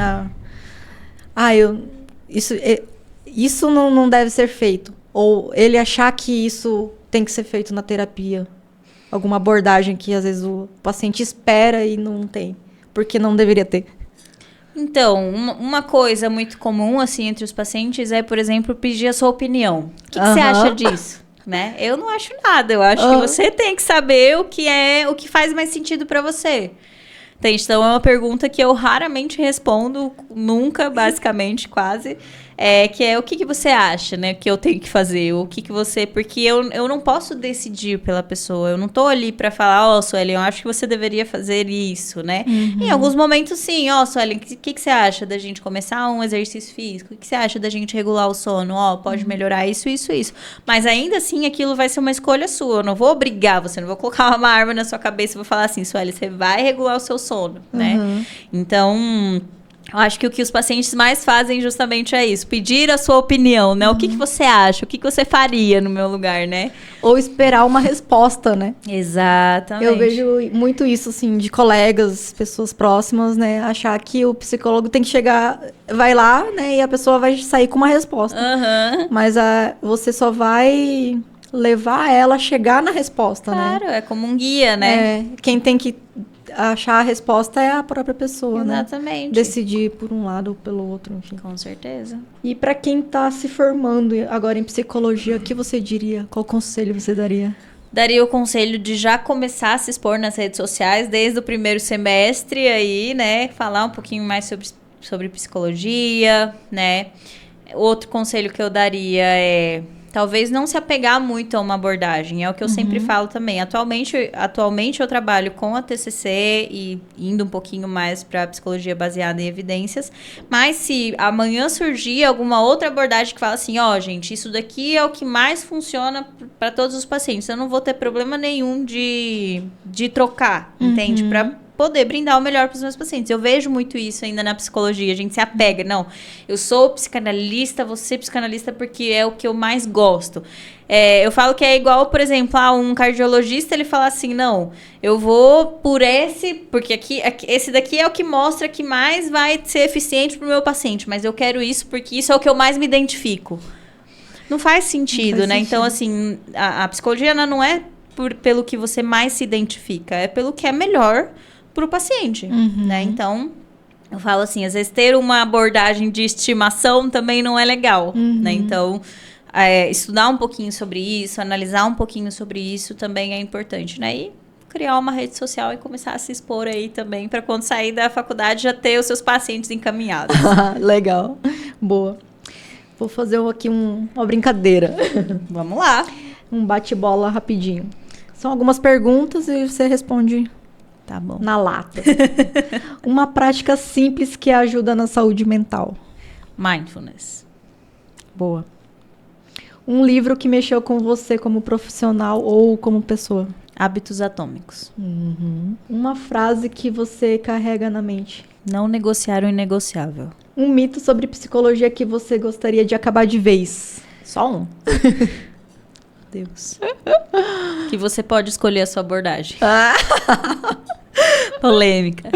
isso não deve ser feito, ou ele achar que isso tem que ser feito na terapia, alguma abordagem que às vezes o paciente espera e não tem, porque não deveria ter. Então, uma coisa muito comum, assim, entre os pacientes é, por exemplo, pedir a sua opinião. O que você acha disso? Né? Eu não acho nada. Eu acho que você tem que saber o que faz mais sentido para você. Então, é uma pergunta que eu raramente respondo, nunca, basicamente, quase. Que é o que você acha, né? Que eu tenho que fazer, porque eu não posso decidir pela pessoa, eu não tô ali pra falar, Suelen, eu acho que você deveria fazer isso, né? Em alguns momentos, sim, Suelen, o que você acha da gente começar um exercício físico? O que você acha da gente regular o sono? Pode melhorar isso. Mas ainda assim, aquilo vai ser uma escolha sua, eu não vou obrigar você, não vou colocar uma arma na sua cabeça e vou falar assim, Suelen, você vai regular o seu sono, né? Então, eu acho que o que os pacientes mais fazem justamente é isso, pedir a sua opinião, né? O que você acha? O que você faria no meu lugar, né? Ou esperar uma resposta, né? Exatamente. Eu vejo muito isso, assim, de colegas, pessoas próximas, né? Achar que o psicólogo tem que chegar, vai lá, né? E a pessoa vai sair com uma resposta. Mas você só vai levar ela a chegar na resposta, né? Claro, é como um guia, né? Quem tem que achar a resposta é a própria pessoa, Exatamente. Né? Decidir por um lado ou pelo outro, enfim. Com certeza. E para quem está se formando agora em psicologia, o que você diria? Qual conselho você daria? Daria o conselho de já começar a se expor nas redes sociais desde o primeiro semestre aí, né? Falar um pouquinho mais sobre psicologia, né? Outro conselho que eu daria é talvez não se apegar muito a uma abordagem, é o que eu sempre falo também. Atualmente eu trabalho com a TCC e indo um pouquinho mais para psicologia baseada em evidências, mas se amanhã surgir alguma outra abordagem que fala assim, gente, isso daqui é o que mais funciona para todos os pacientes, eu não vou ter problema nenhum de trocar, entende? poder brindar o melhor para os meus pacientes. Eu vejo muito isso ainda na psicologia. A gente se apega. Não, eu sou psicanalista, vou ser psicanalista porque é o que eu mais gosto. Eu falo que é igual, por exemplo, um cardiologista, ele fala assim, não, eu vou por porque esse daqui é o que mostra que mais vai ser eficiente para o meu paciente, mas eu quero isso porque isso é o que eu mais me identifico. Não faz sentido, né? Então, assim, a psicologia não é pelo que você mais se identifica, é pelo que é melhor para o paciente, né? Então, eu falo assim, às vezes ter uma abordagem de estimação também não é legal, né? Então, estudar um pouquinho sobre isso, analisar um pouquinho sobre isso também é importante, né? E criar uma rede social e começar a se expor aí também, para quando sair da faculdade já ter os seus pacientes encaminhados. Legal, boa. Vou fazer aqui uma brincadeira. Vamos lá. Um bate-bola rapidinho. São algumas perguntas e você responde tá bom. Na lata. Uma prática simples que ajuda na saúde mental. Mindfulness. Boa. Um livro que mexeu com você como profissional ou como pessoa. Hábitos Atômicos. Uma frase que você carrega na mente. Não negociar o inegociável. Um mito sobre psicologia que você gostaria de acabar de vez. Só um. Deus. Que você pode escolher a sua abordagem. Polêmica.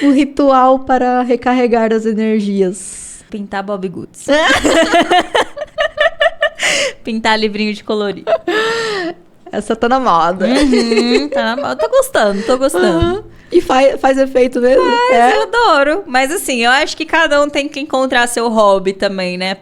Um ritual para recarregar as energias. Pintar Bobbie Goods. Pintar livrinho de colorir. Essa tá na moda. Tá na moda. Tô gostando. E faz efeito mesmo? Eu adoro. Mas assim, eu acho que cada um tem que encontrar seu hobby também, né?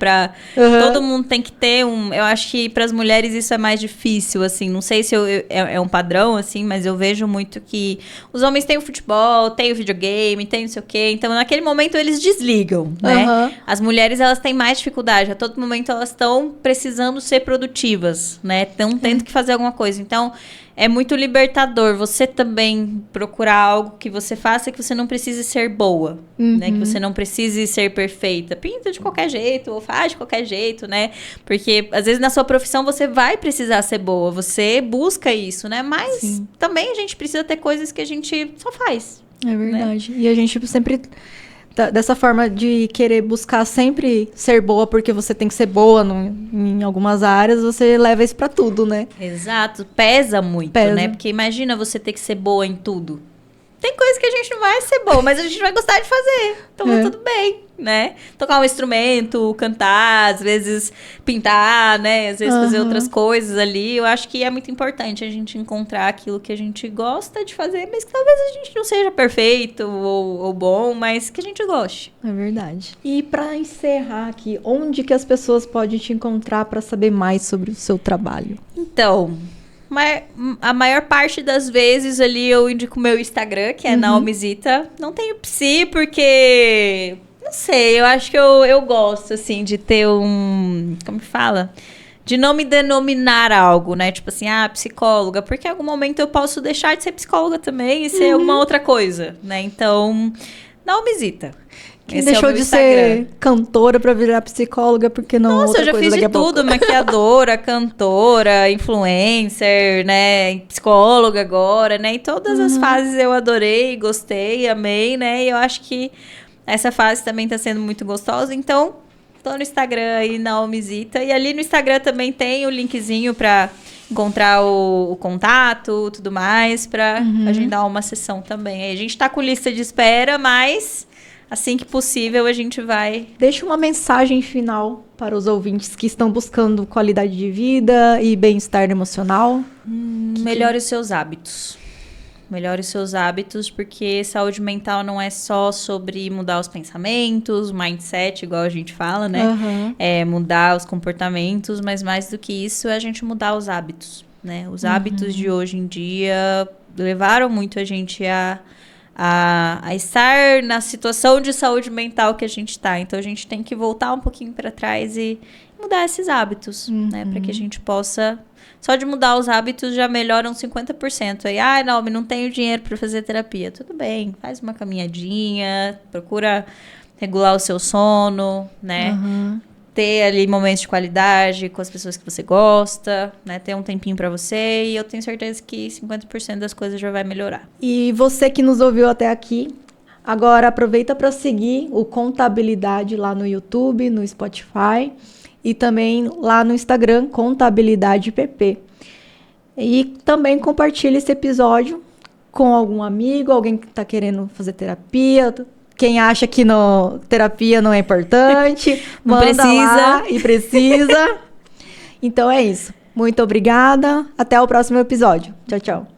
Todo mundo tem que ter eu acho que pras mulheres isso é mais difícil, assim. Não sei se é um padrão, assim, mas eu vejo muito que os homens têm o futebol, têm o videogame, têm não sei o quê. Então, naquele momento, eles desligam, né? As mulheres, elas têm mais dificuldade. A todo momento, elas estão precisando ser produtivas, né? Estão tendo que fazer alguma coisa. Então, é muito libertador você também procurar algo que você faça que você não precise ser boa, né? Que você não precise ser perfeita. Pinta de qualquer jeito, ou faz de qualquer jeito, né? Porque, às vezes, na sua profissão, você vai precisar ser boa. Você busca isso, né? Mas também a gente precisa ter coisas que a gente só faz. É verdade. Né? E a gente sempre... Dessa forma de querer buscar sempre ser boa porque você tem que ser boa em algumas áreas, você leva isso pra tudo, né? Exato. Pesa muito, né? Porque imagina você ter que ser boa em tudo. Tem coisa que a gente não vai ser boa, mas a gente vai gostar de fazer. Então tudo bem, né? Tocar um instrumento, cantar, às vezes pintar, né? Às vezes fazer outras coisas ali. Eu acho que é muito importante a gente encontrar aquilo que a gente gosta de fazer, mas que talvez a gente não seja perfeito ou bom, mas que a gente goste. É verdade. E pra encerrar aqui, onde que as pessoas podem te encontrar pra saber mais sobre o seu trabalho? Então... Mas a maior parte das vezes ali eu indico o meu Instagram, que é Naomizita. Não tenho psi porque... Não sei, eu acho que eu gosto, assim, de ter como que fala? De não me denominar algo, né? Tipo assim, psicóloga. Porque em algum momento eu posso deixar de ser psicóloga também e ser alguma outra coisa, né? Então, Naomizita. Quem deixou de ser cantora pra virar psicóloga, porque não? Nossa, eu já fiz de tudo, maquiadora, cantora, influencer, né, psicóloga agora, né, e todas as fases eu adorei, gostei, amei, né, e eu acho que essa fase também tá sendo muito gostosa, então tô no Instagram aí, Naomizita, e ali no Instagram também tem o linkzinho pra encontrar o contato, tudo mais, pra agendar uma sessão também. Aí a gente tá com lista de espera, mas... Assim que possível, a gente vai... Deixa uma mensagem final para os ouvintes que estão buscando qualidade de vida e bem-estar emocional. Melhore os seus hábitos. Melhore os seus hábitos, porque saúde mental não é só sobre mudar os pensamentos, mindset, igual a gente fala, né? É mudar os comportamentos, mas mais do que isso é a gente mudar os hábitos, né? Os hábitos de hoje em dia levaram muito a gente a estar na situação de saúde mental que a gente está. Então, a gente tem que voltar um pouquinho para trás e mudar esses hábitos, né? Para que a gente possa... Só de mudar os hábitos já melhoram 50%. Aí, não tenho dinheiro para fazer terapia. Tudo bem, faz uma caminhadinha, procura regular o seu sono, né? ter ali momentos de qualidade com as pessoas que você gosta, né? Ter um tempinho pra você, e eu tenho certeza que 50% das coisas já vai melhorar. E você que nos ouviu até aqui, agora aproveita para seguir o Contabilidade lá no YouTube, no Spotify e também lá no Instagram, Contabilidade PP. E também compartilhe esse episódio com algum amigo, alguém que está querendo fazer terapia, quem acha que terapia não é importante, Não manda precisa. lá e precisa. Então é isso. Muito obrigada. Até o próximo episódio. Tchau, tchau.